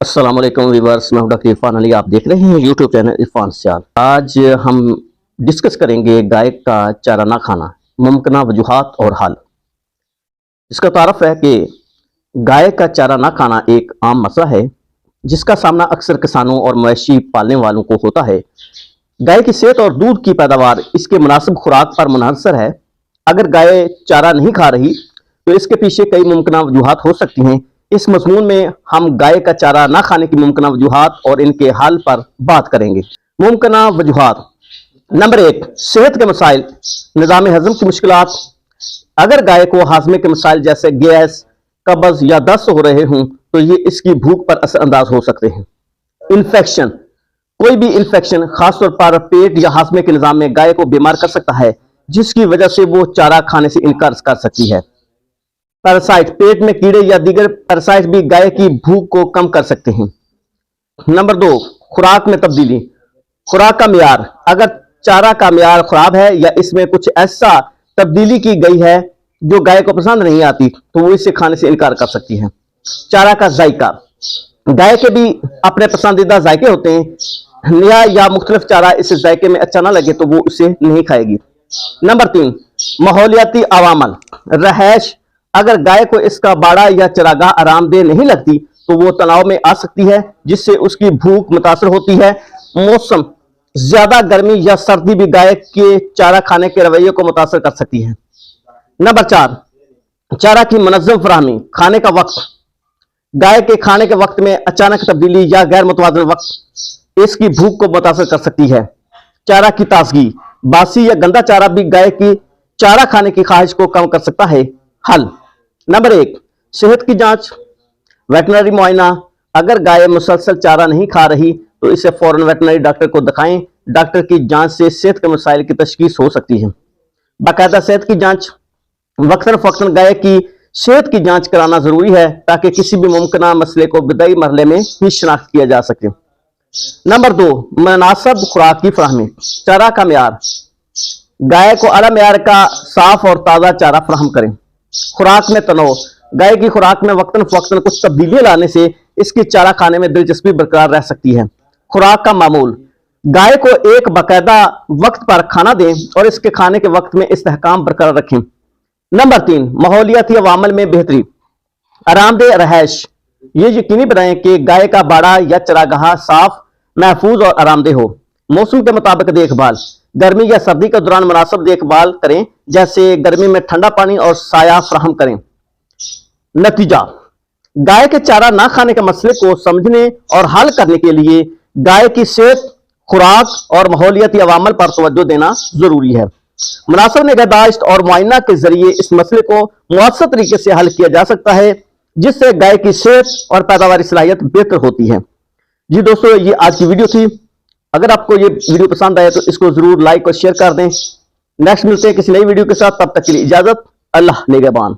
السلام علیکم ویورز، میں ہوں ڈاکٹر عرفان علی. آپ دیکھ رہے ہیں یوٹیوب چینل عرفان سیال. آج ہم ڈسکس کریں گے گائے کا چارہ نہ کھانا، ممکنہ وجوہات اور حل. اس کا تعارف ہے کہ گائے کا چارہ نہ کھانا ایک عام مسئلہ ہے جس کا سامنا اکثر کسانوں اور مویشی پالنے والوں کو ہوتا ہے. گائے کی صحت اور دودھ کی پیداوار اس کے مناسب خوراک پر منحصر ہے. اگر گائے چارہ نہیں کھا رہی تو اس کے پیچھے کئی ممکنہ وجوہات ہو سکتی ہیں. اس مضمون میں ہم گائے کا چارہ نہ کھانے کی ممکنہ وجوہات اور ان کے حل پر بات کریں گے. ممکنہ وجوہات: نمبر 1، صحت کے مسائل، نظام ہضم کی مشکلات. اگر گائے کو ہاضمے کے مسائل جیسے گیس، قبض یا دست ہو رہے ہوں تو یہ اس کی بھوک پر اثر انداز ہو سکتے ہیں. انفیکشن: کوئی بھی انفیکشن خاص طور پر پیٹ یا ہاضمے کے نظام میں گائے کو بیمار کر سکتا ہے جس کی وجہ سے وہ چارہ کھانے سے انکار کر سکتی ہے. پیراسائٹ: پیٹ میں کیڑے یا دیگر پیراسائٹ بھی گائے کی بھوک کو کم کر سکتے ہیں. نمبر 2، خوراک میں تبدیلی. خوراک کا معیار: اگر چارہ کا معیار خراب ہے یا اس میں کچھ ایسا تبدیلی کی گئی ہے جو گائے کو پسند نہیں آتی تو وہ اسے کھانے سے انکار کر سکتی ہے. چارہ کا ذائقہ: گائے کے بھی اپنے پسندیدہ ذائقے ہوتے ہیں. نیا یا مختلف چارہ اسے ذائقے میں اچھا نہ لگے تو وہ اسے نہیں کھائے گی. نمبر 3، ماحولیاتی عوامل. رہائش: اگر گائے کو اس کا باڑہ یا چراگاہ آرام دہ نہیں لگتی تو وہ تناؤ میں آ سکتی ہے جس سے اس کی بھوک متاثر ہوتی ہے. موسم: زیادہ گرمی یا سردی بھی گائے کے چارہ کھانے کے رویے کو متاثر کر سکتی ہے. نمبر 4، چارہ کی منظم فراہمی. کھانے کا وقت: گائے کے کھانے کے وقت میں اچانک تبدیلی یا غیر متوازن وقت اس کی بھوک کو متاثر کر سکتی ہے. چارہ کی تازگی: باسی یا گندا چارہ بھی گائے کی چارہ کھانے کی خواہش کو کم کر سکتا ہے. حل: نمبر 1، صحت کی جانچ، ویٹرنری معائنہ. اگر گائے مسلسل چارہ نہیں کھا رہی تو اسے فوراً ویٹرنری ڈاکٹر کو دکھائیں. ڈاکٹر کی جانچ سے صحت کے مسائل کی تشخیص ہو سکتی ہے. باقاعدہ صحت کی جانچ: وقتاً فوقتاً گائے کی صحت کی جانچ کرانا ضروری ہے تاکہ کسی بھی ممکنہ مسئلے کو ابتدائی مرحلے میں ہی شناخت کیا جا سکے. نمبر 2، مناسب خوراک کی فراہمی. چارہ کا معیار: گائے کو اعلیٰ معیار کا صاف اور تازہ چارہ فراہم کریں. خوراک میں تنوع: گائے کی خوراک میں وقتاً فوقتاً کچھ تبدیلیاں لانے سے اس کی چارہ کھانے میں دلچسپی برقرار رہ سکتی ہے. خوراک کا معمول: گائے کو ایک باقاعدہ وقت پر کھانا دیں اور اس کے کھانے کے وقت میں استحکام برقرار رکھیں. نمبر 3، ماحولیاتی عوامل میں بہتری. آرام دہ رہائش: یہ یقینی بنائیں کہ گائے کا باڑہ یا چراگاہ صاف، محفوظ اور آرام دہ ہو. موسم کے مطابق دیکھ بھال: گرمی یا سردی کے دوران مناسب دیکھ بھال کریں جیسے گرمی میں ٹھنڈا پانی اور سایہ فراہم کریں. نتیجہ: گائے کے چارہ نہ کھانے کے مسئلے کو سمجھنے اور حل کرنے کے لیے گائے کی صحت، خوراک اور ماحولیاتی عوامل پر توجہ دینا ضروری ہے. مناسب نگہداشت اور معائنہ کے ذریعے اس مسئلے کو مؤثر طریقے سے حل کیا جا سکتا ہے جس سے گائے کی صحت اور پیداواری صلاحیت بہتر ہوتی ہے. جی دوستو، یہ آج کی ویڈیو تھی. اگر آپ کو یہ ویڈیو پسند آئے تو اس کو ضرور لائک اور شیئر کر دیں. نیکسٹ ملتے ہیں کسی نئی ویڈیو کے ساتھ. تب تک کے لیے اجازت. اللہ نگہبان.